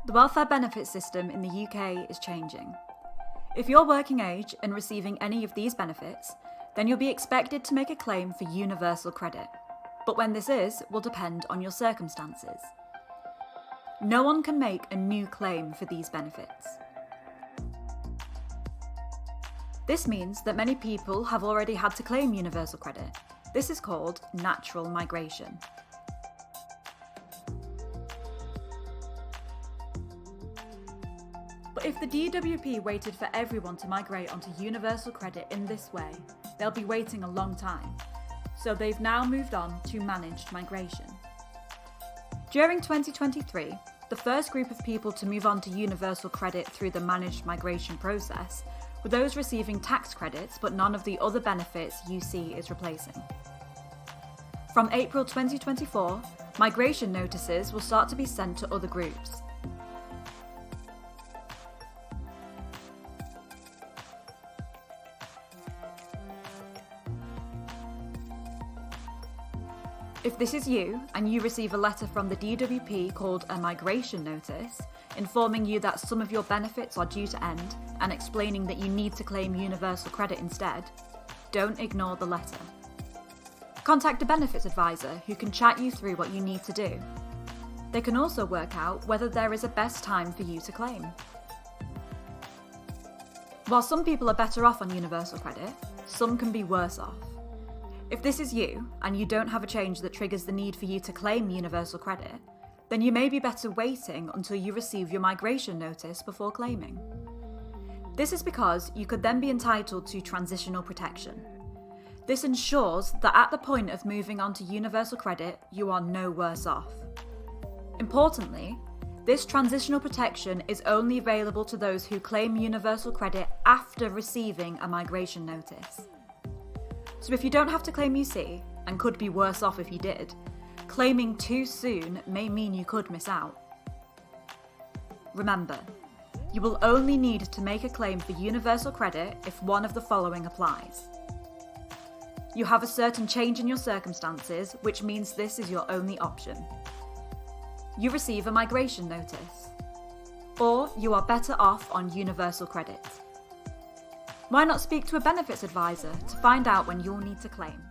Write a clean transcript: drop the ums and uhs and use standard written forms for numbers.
The welfare benefits system in the UK is changing. If you're working age and receiving any of these benefits, then you'll be expected to make a claim for universal credit. But when this is will depend on your circumstances. No one can make a new claim for these benefits. This means that many people have already had to claim universal credit. This is called natural migration. But if the DWP waited for everyone to migrate onto universal credit in this way, they'll be waiting a long time. So they've now moved on to managed migration. During 2023, the first group of people to move on to universal credit through the managed migration process were those receiving tax credits but none of the other benefits UC is replacing. From April 2024, migration notices will start to be sent to other groups. If this is you, and you receive a letter from the DWP called a migration notice, informing you that some of your benefits are due to end and explaining that you need to claim universal credit instead, don't ignore the letter. Contact a benefits advisor who can chat you through what you need to do. They can also work out whether there is a best time for you to claim. While some people are better off on universal credit, some can be worse off. If this is you, and you don't have a change that triggers the need for you to claim universal credit, then you may be better waiting until you receive your migration notice before claiming. This is because you could then be entitled to transitional protection. This ensures that at the point of moving on to universal credit, you are no worse off. Importantly, this transitional protection is only available to those who claim universal credit after receiving a migration notice. So if you don't have to claim UC, and could be worse off if you did, claiming too soon may mean you could miss out. Remember, you will only need to make a claim for universal credit if one of the following applies. You have a certain change in your circumstances, which means this is your only option. You receive a migration notice. Or you are better off on universal credit. Why not speak to a benefits advisor to find out when you'll need to claim?